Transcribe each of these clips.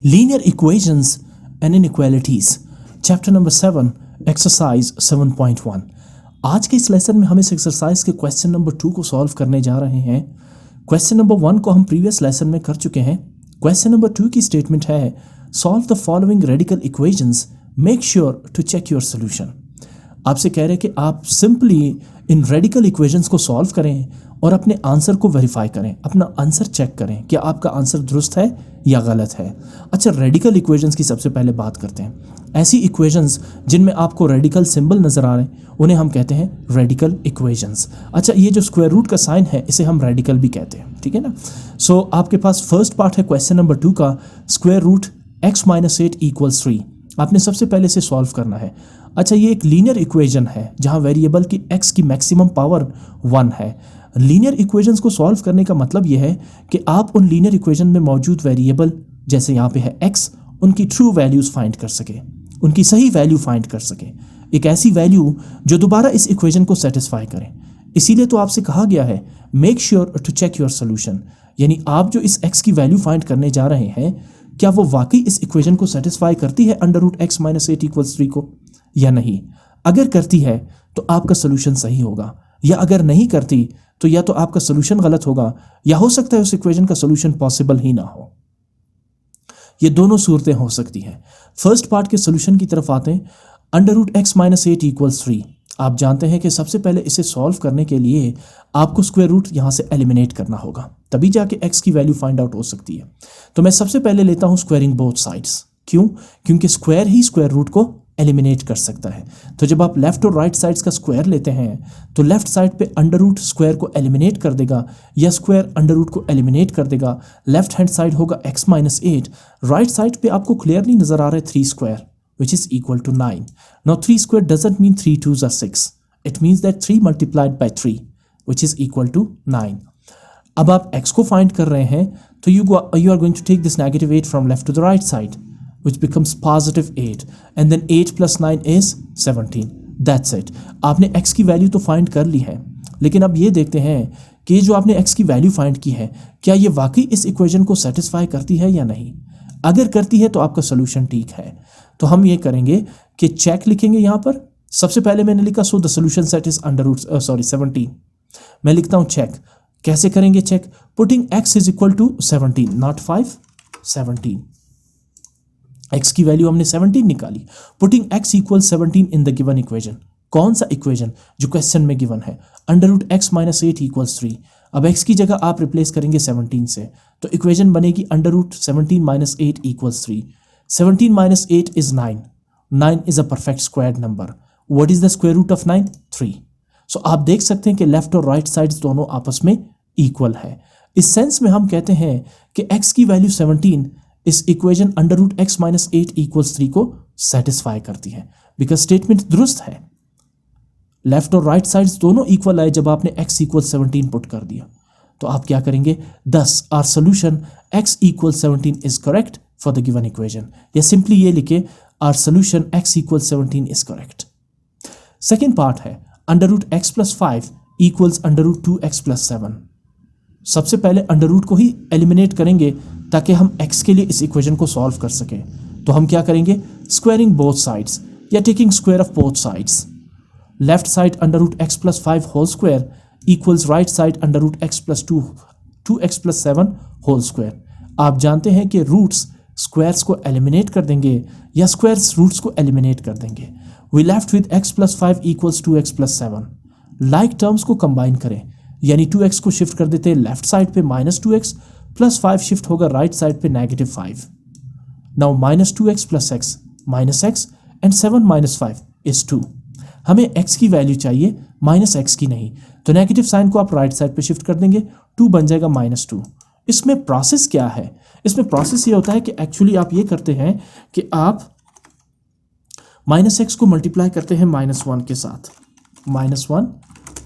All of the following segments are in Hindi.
Linear equations and inequalities, chapter number 7, exercise 7.1। आज के इस लेसन में हम इस एक्सरसाइज के क्वेश्चन नंबर 2 को सॉल्व करने जा रहे हैं। क्वेश्चन नंबर 1 को हम प्रीवियस लेसन में कर चुके हैं। क्वेश्चन नंबर 2 की स्टेटमेंट है, solve the following radical equations, make sure to check your solution. आपसे कह रहे हैं कि आप सिंपली इन रेडिकल इक्वेशंस को सॉल्व करें और अपने आंसर को वेरीफाई करें, अपना आंसर चेक करें कि आपका आंसर दुरुस्त है या गलत है। अच्छा, रेडिकल इक्वेशंस की सबसे पहले बात करते हैं। ऐसी इक्वेशंस जिनमें आपको रेडिकल सिंबल नज़र आ रहे हैं उन्हें हम कहते हैं रेडिकल इक्वेशंस। अच्छा, ये जो स्क्वायर रूट का साइन है इसे हम रेडिकल भी कहते हैं, ठीक है ना। सो आपके पास फर्स्ट पार्ट है क्वेश्चन नंबर 2 का, स्क्वायर रूट x - 8 = 3। आपने सबसे पहले इसे सॉल्व करना है। अच्छा, ये एक लीनियर इक्वेशन है जहां वेरिएबल की x की मैक्सिमम पावर 1 है। लीनियर इक्वेशंस को सॉल्व करने का मतलब यह है कि आप उन लीनियर इक्वेशन में मौजूद वेरिएबल, जैसे यहाँ पे है x, उनकी ट्रू वैल्यूज़ फाइंड कर सके, उनकी सही वैल्यू फाइंड कर सके, एक ऐसी वैल्यू जो दोबारा इस इक्वेशन को सेटिस्फाई करें। इसीलिए तो आपसे कहा गया है make sure to check your solution, यानी आप जो इस x की वैल्यू फाइंड करने जा रहे हैं क्या वो वाकई इस इक्वेशन को सेटिस्फाई करती है √x - 8 = 3 को या नहीं। अगर करती है तो आपका सोल्यूशन सही होगा, या अगर नहीं करती तो या तो आपका सोल्यूशन गलत होगा या हो सकता है उस इक्वेशन का सोल्यूशन पॉसिबल ही ना हो। ये दोनों सूरतें हो सकती हैं। फर्स्ट पार्ट के सोल्यूशन की तरफ आते हैं। √x - 8 = 3। आप जानते हैं कि सबसे पहले इसे सॉल्व करने के लिए आपको स्क्वायर रूट यहाँ से एलिमिनेट करना होगा, तभी जाके x की वैल्यू फाइंड आउट हो सकती है। तो मैं सबसे पहले लेता हूँ स्क्वायरिंग बोथ साइड्स। क्यों? क्योंकि स्क्वायर ही स्क्वायर रूट को एलिमिनेट कर सकता है। तो जब आप लेफ्ट और राइट साइड्स का स्क्वायर लेते हैं तो लेफ्ट साइड पे अंडर रूट स्क्वायर को एलिमिनेट कर देगा या स्क्वायर अंडर रूट को एलिमिनेट कर देगा। लेफ्ट हैंड साइड होगा x - 8, राइट साइड पे आपको क्लियरली नजर आ रहा है 3 square which is equal to 9. Now 3 square doesn't mean 3 2s are 6. It means that 3 multiplied by 3 which is equal to 9. अब आप x को फाइंड कर रहे हैं तो you are going to take this -8 from left to the right side which becomes +8 and then 8 + 9 is 17. That's it. आपने x की वैल्यू तो फाइंड कर ली है, लेकिन अब ये देखते हैं कि जो आपने x की वैल्यू फाइंड की है क्या ये वाकई इस इक्वेशन को सेटिस्फाई करती है या नहीं। अगर करती है तो आपका सोल्यूशन ठीक है। तो हम ये करेंगे कि चेक लिखेंगे यहाँ पर। सबसे पहले मैंने लिखा so the solution set is 17। मैं लिखता हूँ चेक। कैसे करेंगे check? Putting x = 17, not 5, 17। x की वैल्यू हमने 17 निकाली। Putting x = 17 in the given equation. कौन सा इक्वेशन? जो क्वेश्चन में गिवन है, √x - 8 = 3। अब x की जगह आप रिप्लेस करेंगे 17 से, तो इक्वेशन बनेगी √17 - 8 = 3। 17 - 8 is 9. 9 is a perfect squared number. What is the square root of 9? 3. So आप देख सकते हैं कि लेफ्ट और राइट साइड्स दोनों आपस में इक्वल है। इस सेंस में हम कहते हैं कि x की वैल्यू 17 इस इक्वेशन √x - 8 = 3 को सेटिस्फाई करती है, बिकॉज स्टेटमेंट दुरुस्त है। लेफ्ट और राइट साइड्स दोनों इक्वल आए जब आपने x = 17 पुट कर दिया। तो आप क्या करेंगे? Thus our solution x = 17 is correct for the given equation, या सिंपली ये लिखे our solution x = 17 is correct. Second part है √x + 5 = √2x + 7। सबसे पहले अंडर रूट को ही एलिमिनेट करेंगे ताकि हम x के लिए इस इक्वेशन को सॉल्व कर सकें। तो हम क्या करेंगे? स्क्वायरिंग बोथ साइड्स या taking square of both sides. Left side √x + 5 whole square equals right side √x + 2x + 7 whole square. आप जानते हैं कि रूट्स स्क्वायर्स को एलिमिनेट कर देंगे या स्क्वायर्स रूट्स को एलिमिनेट कर देंगे। We left with x + 5 = 2x + 7। Like terms को कंबाइन करें, यानी 2x को शिफ्ट कर देते हैं लेफ्ट साइड पे -2x + 5 शिफ्ट होगा राइट साइड पे -5। Now -2x + x -x and 7 - 5 is 2। हमें x की वैल्यू चाहिए -x की नहीं, तो नेगेटिव साइन को आप राइट साइड पे शिफ्ट कर देंगे, 2 बन जाएगा -2। इसमें प्रोसेस क्या है? इसमें प्रोसेस ये होता है कि एक्चुअली आप ये करते हैं कि आप -x को मल्टीप्लाई करते हैं -1 के साथ, -1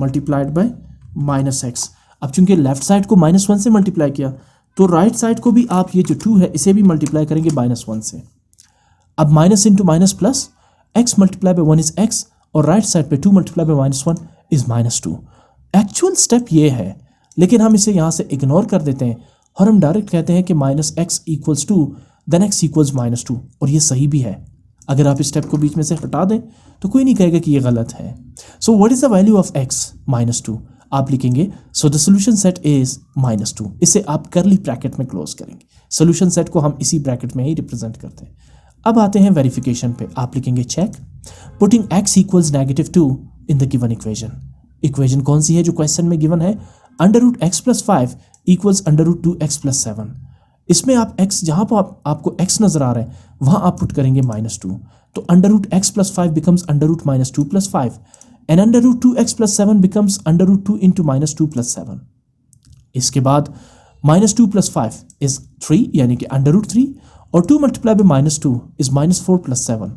मल्टीप्लाइड बाय -x। अब चूंकि लेफ्ट साइड को -1 से मल्टीप्लाई किया तो राइट साइड को भी आप ये जो 2 है इसे भी मल्टीप्लाई करेंगे -1 से। अब minus into minus plus, x multiply by 1 is x और राइट साइड पे 2 multiply by -1 is -2। Actual step ये है, लेकिन हम इसे यहाँ से इग्नोर कर देते हैं और हम डायरेक्ट कहते हैं कि -x = देन x इक्वल्स -2, और ये सही भी है। अगर आप इस स्टेप को बीच में से हटा दें तो कोई नहीं कहेगा कि ये गलत है। सो what is the value of x? -2। आप लिखेंगे सो द सोल्यूशन सेट इज -2। इसे आप करली ब्रैकेट में क्लोज करेंगे। सोल्यूशन सेट को हम इसी ब्रैकेट में ही रिप्रेजेंट करते हैं। अब आते हैं वेरिफिकेशन पे। आप लिखेंगे check putting x equals -2 in the given equation. Equation कौन सी है जो क्वेश्चन में गिवन है? √x+5 equals √2x+7। इसमें आप x, जहां पर आपको x नजर आ रहा है वहां आप पुट करेंगे -2, तो √x+5 becomes √-2+5 and √2x+7 becomes √2 into -2+7। इसके बाद -2+5 is 3 यानी कि √3, और 2 multiplied by -2 is -4+7।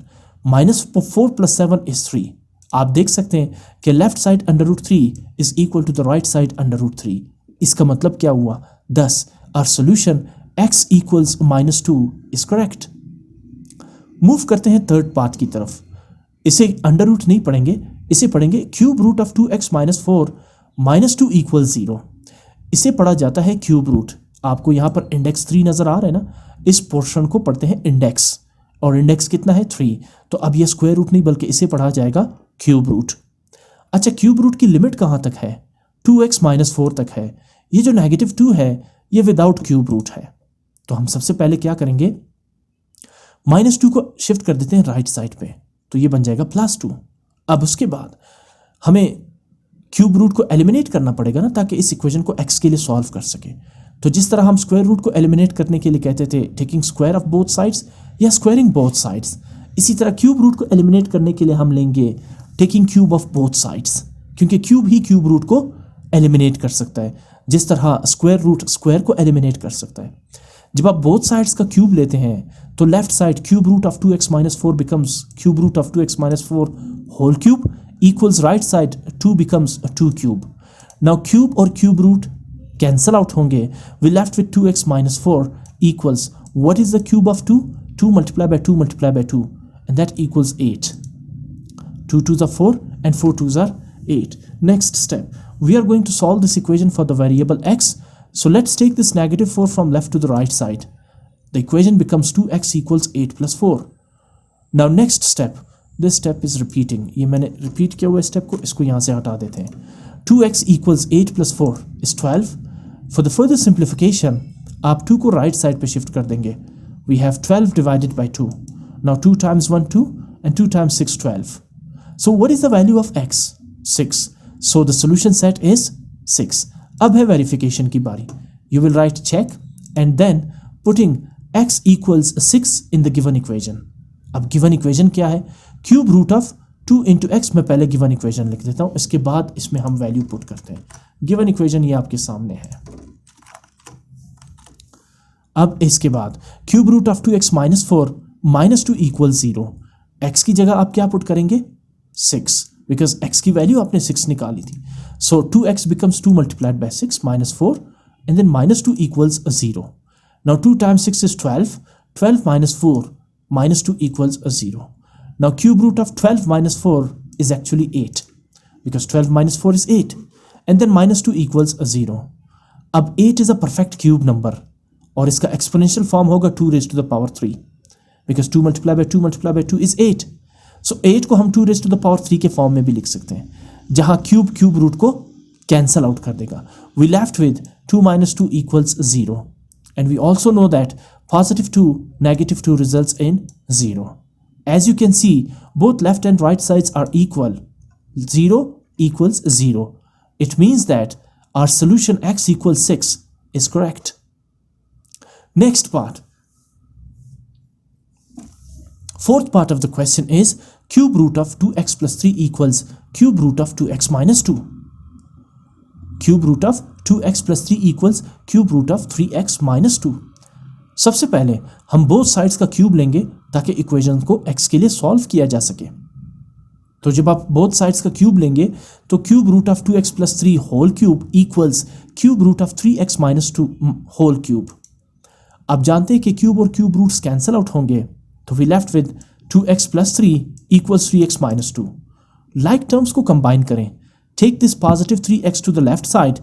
-4+7 is 3। आप देख सकते हैं कि left side √3 is equal to the right side √3। इसका मतलब क्या हुआ? Thus our solution x equals -2 is correct। Move करते हैं थर्ड पार्ट की तरफ। इसे अंडर रूट नहीं पढ़ेंगे, इसे पढ़ेंगे क्यूब रूट ऑफ 2x - 4 -2 = 0। इसे पढ़ा जाता है क्यूब रूट। आपको यहाँ पर इंडेक्स 3 नजर आ रहा है ना, इस पोर्शन को पढ़ते हैं इंडेक्स, और इंडेक्स कितना है? 3। तो अब ये स्क्वायर रूट नहीं बल्कि इसे पढ़ा जाएगा क्यूब रूट। अच्छा, क्यूब रूट की लिमिट कहाँ तक है? 2x - 4 तक है। ये जो -2 है ये विदाउट क्यूब रूट है। तो हम सबसे पहले क्या करेंगे? -2 को शिफ्ट कर देते हैं राइट साइड पे, तो ये बन जाएगा +2। अब उसके बाद हमें क्यूब रूट को एलिमिनेट करना पड़ेगा ना, ताकि इस इक्वेशन को x के लिए सॉल्व कर सके। तो जिस तरह हम स्क्वायर रूट को एलिमिनेट करने के लिए कहते थे taking square of both sides या स्क्वायरिंग बोथ साइड्स, इसी तरह क्यूब रूट को एलिमिनेट करने के लिए हम लेंगे taking cube of both sides, क्योंकि क्यूब ही क्यूब रूट को एलिमिनेट कर सकता है, जिस तरह स्क्वायर रूट स्क्वायर को एलिमिनेट कर सकता है। जब आप बोथ साइड्स का क्यूब लेते हैं तो left side cube root of 2x - 4 becomes cube root of 2x - 4 whole cube equals right side 2 becomes 2 cube. Now cube और क्यूब रूट कैंसल आउट होंगे, we left with 2x - 4 equals what is the cube of 2? 2 multiplied by 2 multiplied by 2 and that equals 8। 2 2s are 4 and 4 2s are 8। Next step, we are going to solve this equation for the variable x. So let's take this -4 from left to the right side. The equation becomes 2x equals 8 + 4। Now next step, this step is repeating। ये मैंने repeat किया हुआ step को, इसको यहाँ से हटा देते हैं। 2x equals 8 + 4 is 12। For the further simplification, आप 2 को right side पे shift कर देंगे। We have 12 divided by 2। Now 2 times 1 2 and 2 times 6 12। So what is the value of x? 6। So the solution set is 6। अब है वेरिफिकेशन की बारी। You will write check and then putting x equals 6 in the given equation। अब गिवन इक्वेशन क्या है? Cube root of 2 into x। मैं पहले गिवन इक्वेशन लिख देता हूं, इसके बाद इसमें हम वैल्यू पुट करते हैं। गिवन इक्वेशन ये आपके सामने है। अब इसके बाद cube root of 2x - 4 -2 = 0। x की जगह आप क्या पुट करेंगे? 6, बिकॉज x की वैल्यू आपने 6 निकाली थी। So 2x becomes 2 multiplied by 6 - 4 and then -2 equals 0। Now 2 times 6 is 12, 12 - 4 -2 equals 0। Now cube root of 12 - 4 is actually 8, because 12 - 4 is 8 and then -2 equals 0। अब 8 is a perfect cube number और इसका exponential form होगा 2 raised to the power 3, because 2 multiplied by 2 multiplied by 2 is 8। So 8 को हम 2 raised to the power 3 के फॉर्म में भी लिख सकते हैं, जहां क्यूब रूट को कैंसल आउट कर देगा। We left with 2 - 2 equals 0 and we also know that +2 -2 results in 0। As you can see, both left and right sides are equal। 0 equals 0। It means that our solution x equals 6 is correct। Next part, fourth part of the question is cube root of 2x + 3 equals cube root of 2x - 2। cube root of 2x + 3 equals cube root of 3x - 2। सबसे पहले हम बोथ साइड्स का क्यूब लेंगे ताकि इक्वेशन को x के लिए सॉल्व किया जा सके। तो जब आप बोथ साइड्स का क्यूब लेंगे तो cube root of 2x + 3 whole cube equals cube root of 3x - 2 whole cube. आप जानते हैं कि क्यूब और क्यूब रूट्स कैंसल आउट होंगे, तो we left with 2x + 3 equals 3x - 2। Like terms को कंबाइन करें। Take this positive 3x to the left side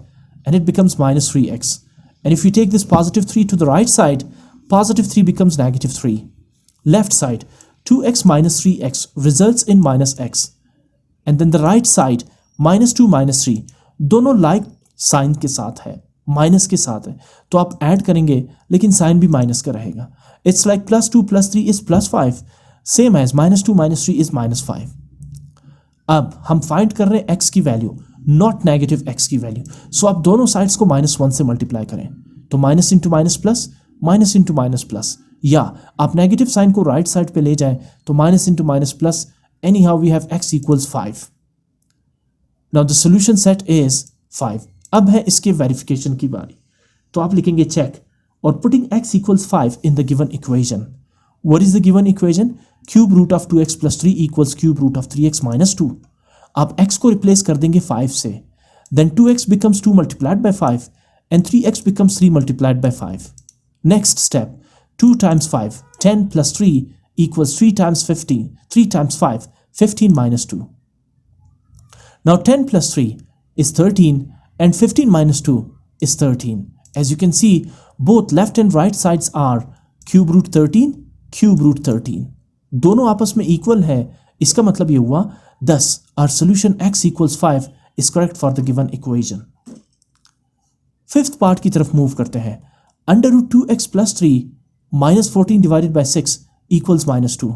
and it becomes -3x, and if you take this positive 3 to the right side, positive 3 becomes negative 3. Left side, 2x minus 3x results in minus x. And then the right side, minus 2 minus 3, दोनों like साइन के साथ है, माइनस के साथ है, तो आप ऐड करेंगे लेकिन साइन भी माइनस का रहेगा. It's like plus 2 plus 3 is plus 5, same as minus 2 minus 3 is minus 5. अब हम फाइंड कर रहे हैं x की वैल्यू, नॉट नेगेटिव x की वैल्यू. सो आप दोनों साइड्स को -1 से मल्टीप्लाई करें, तो माइनस इंटू माइनस प्लस, या आप नेगेटिव साइन को राइट साइड पे ले जाएं तो minus into minus plus, anyhow we have x equals 5. Now the solution set is 5. अब है इसके वेरिफिकेशन की बारी, तो आप लिखेंगे चेक और putting x equals 5 in the given equation. What is the given equation? Cube root of 2x plus 3 equals cube root of 3x minus 2. आप x को रिप्लेस कर देंगे 5 से, then 2x becomes 2 multiplied by 5 and 3x becomes 3 multiplied by 5. Next step, 2 times 5, 10 plus 3 equals 3 times 15, 3 times 5, 15 minus 2. Now 10 plus 3 is 13 and 15 minus 2 is 13. As you can see, both left and right sides are cube root 13, cube root 13. दोनों आपस में इक्वल है, इसका मतलब ये हुआ 10. Our solution x equals 5 is correct for the given equation. Fifth part की तरफ मूव करते हैं. Under root 2x plus 3 minus 14 divided by 6 equals minus 2.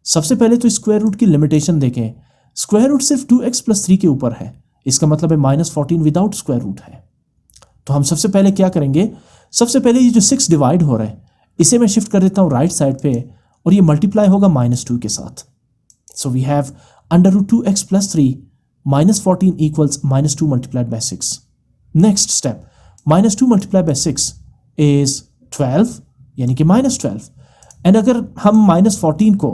सबसे पहले तो स्क्वायर रूट की लिमिटेशन देखें. स्क्वायर रूट सिर्फ 2x प्लस 3 के ऊपर है, इसका मतलब है -14 विदाउट स्क्वायर रूट है. तो हम सबसे पहले क्या करेंगे, सबसे पहले ये जो 6 डिवाइड हो रहा है इसे मैं शिफ्ट कर देता हूँ राइट साइड पे और ये मल्टीप्लाई होगा -2 के साथ. So we have under root 2x plus 3 -14 equals -2 multiplied by 6. Next step, -2 multiply by 6 is 12, यानी कि -12. एंड अगर हम -14 को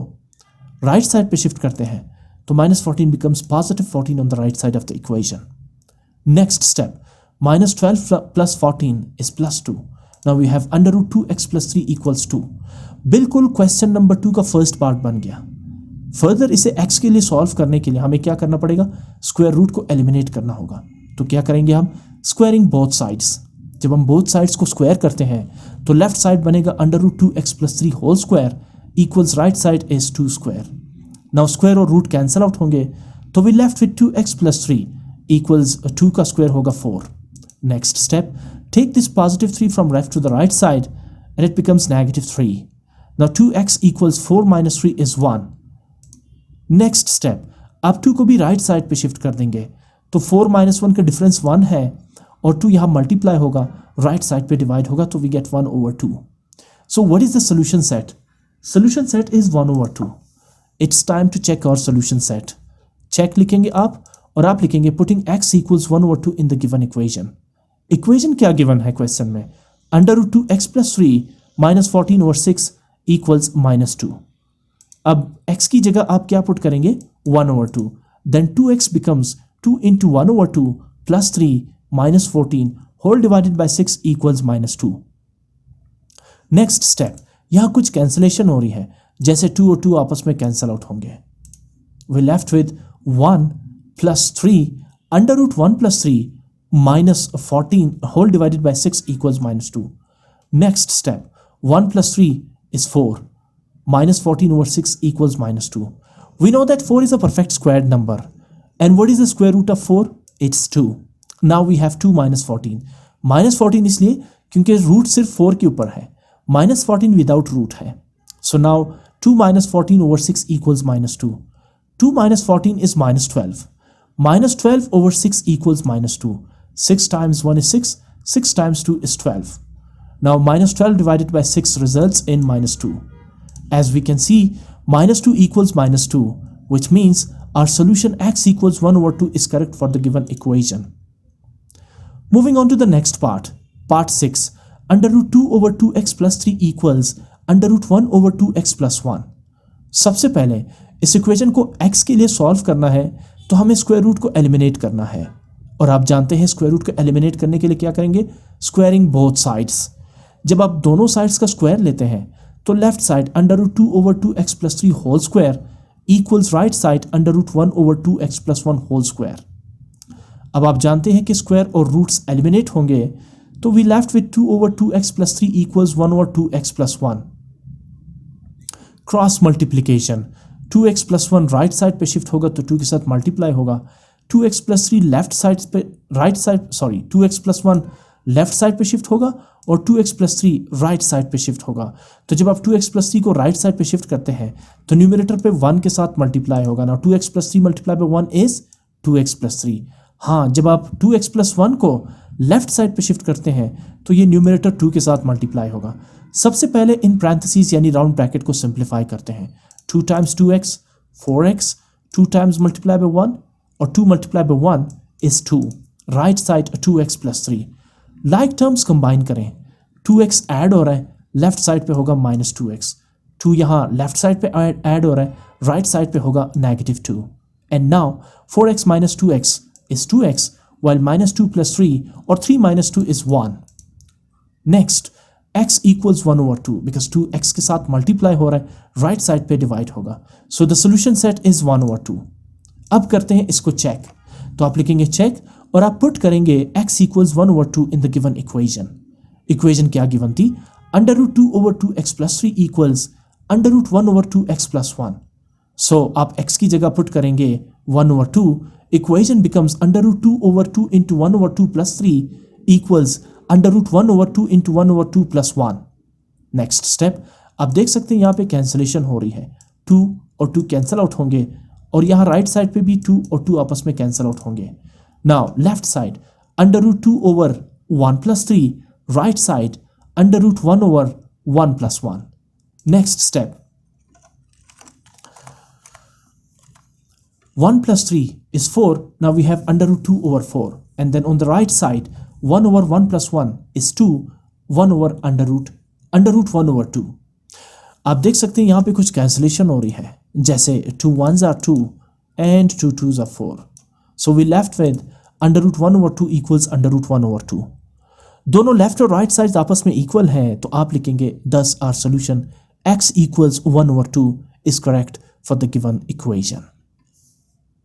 राइट साइड पे शिफ्ट करते हैं तो -14 becomes positive 14 on the right side of the equation. Next step, -12 plus 14 is plus 2. Now we have under root 2x plus 3 equals 2. बिल्कुल क्वेश्चन नंबर 2 का फर्स्ट पार्ट बन गया. फर्दर इसे x के लिए सॉल्व करने के लिए हमें क्या करना पड़ेगा, स्क्वायर रूट को एलिमिनेट करना होगा. तो क्या करेंगे हम, स्क्वायरिंग बोथ साइड्स. जब हम बोथ साइड्स को स्क्वायर करते हैं तो लेफ्ट साइड बनेगा under root 2x plus 3 whole square equals right side is 2 square. Now square और रूट कैंसिल आउट होंगे तो we left with 2x plus 3 equals 2 का स्क्वायर होगा 4. Next step, take this positive 3 from left to the right side and it becomes -3. Now 2x equals 4 minus 3 is 1. Next step, अब 2 को भी राइट साइड पे शिफ्ट कर देंगे तो 4 - 1 का डिफरेंस 1 है और 2 यहाँ मल्टीप्लाई होगा, राइट साइड पे डिवाइड होगा तो we get 1/2. So what is the solution set? Solution set is 1/2. It's time to check our solution set. Check लिखेंगे आप और आप लिखेंगे putting x equals 1/2 in the given equation. Equation क्या गिवन है क्वेश्चन में, under root 2x plus 3 -14/6 equals -2. अब x की जगह आप क्या पुट करेंगे, 1/2. Then 2x becomes 2 into 1/2 plus 3 -14 whole divided by 6 equals -2. Next step, यहाँ कुछ कैंसिलेशन हो रही है, जैसे 2 और 2 आपस में कैंसिल आउट होंगे. We left with 1 plus 3 under root 1 plus 3 -14 whole divided by 6 equals -2. Next step, 1 plus 3 is 4. -14/6 equals -2. We know that 4 is a perfect squared number. And what is the square root of 4? It's 2. Now we have 2 minus 14. -14 इसलिए क्योंकि रूट सिर्फ 4 के ऊपर है, -14 विदाउट रूट है. So now 2 minus 14/6 equals -2. 2 minus 14 is -12. -12/6 equals -2. 6 times 1 is 6. 6 times 2 is 12. Now -12 divided by 6 results in -2. As we can see, -2 equals -2, which means our solution x equals 1/2 is correct for the given equation. Moving on to the next part, part 6, under root 2/2x plus 3 equals under root 1/2x plus 1. सबसे पहले इस इक्वेशन को x के लिए सॉल्व करना है तो हमें स्क्वायर रूट को एलिमिनेट करना है, और आप जानते हैं स्क्वायर रूट को एलिमिनेट करने के लिए क्या करेंगे, स्क्वायरिंग बोथ साइड्स. जब आप दोनों साइड्स का स्क्वायर लेते हैं तो left side under root 2/2x plus 3 whole square equals right side under root 1/2x plus 1 whole square. अब आप जानते हैं कि स्क्वायर और रूट्स एलिमिनेट होंगे तो we left with 2/2x + 3 equals 1/2x + 1. Cross multiplication, 2x + 1 right side पे शिफ्ट होगा तो 2 के साथ मल्टीप्लाई होगा. 2x + 3 लेफ्ट साइड पे, right side, sorry 2x + 1 left side पे शिफ्ट होगा और 2x + 3 राइट साइड पे शिफ्ट होगा. तो जब आप 2x + 3 को राइट साइड पे शिफ्ट करते हैं तो न्यूमरेटर पे 1 के साथ मल्टीप्लाई होगा ना. 2x + 3 multiply by 1 is 2x + 3. हाँ, जब आप 2x + 1 को लेफ्ट साइड पे शिफ्ट करते हैं तो ये न्यूमरेटर 2 के साथ मल्टीप्लाई होगा. सबसे पहले इन पैरेंथेसिस यानी राउंड ब्रैकेट को सिंप्लीफाई करते हैं. 2 × 2x 4x, 2 times multiply by 1 और 2 multiply by 1 is 2. Right side 2x + 3. Like terms combine करें. 2x ऐड हो रहा है, लेफ्ट साइड पे होगा -2x. 2 यहाँ लेफ्ट साइड पे ऐड हो रहा है, राइट साइड पे होगा -2. And now 4x - 2x is 2x, while -2 + 3 or 3 - 2 is 1. Next, x equals 1/2 because 2x के साथ मल्टीप्लाई हो रहा है, राइट साइड पे डिवाइड होगा. सो द सोल्यूशन सेट इज 1/2. अब करते हैं इसको चेक. तो आप लिखेंगे चेक और आप पुट करेंगे x equals 1/2 in the given equation. Equation क्या गिवन थी? √2/2x + 3 equals √1/2x + 1. सो आप x की जगह पुट करेंगे 1/2. Equation becomes √2/2 into 1/2 + 3 equals √1/2 into 1/2 + 1. Next step, आप देख सकते हैं यहाँ पे कैंसिलेशन हो रही है. 2 और 2 कैंसिल आउट होंगे और यहाँ राइट साइड पे भी 2 और 2 आपस में कैंसिल आउट होंगे. Now left side √2/1 + 3, right side √1/1 + 1. Next step, 1 + 3 is 4. Now we have √2/4. And then on the right side, 1/1 + 1 is 2. 1/√1/2. आप देख सकते हैं यहाँ पे कुछ कैंसिलेशन हो रही है. जैसे 2 1s are 2 and 2 2s are 4. So we left with √1/2 equals √1/2. दोनों लेफ्ट और राइट साइड आपस में इक्वल हैं तो आप लिखेंगे thus our solution x equals 1/2 is correct for the given equation.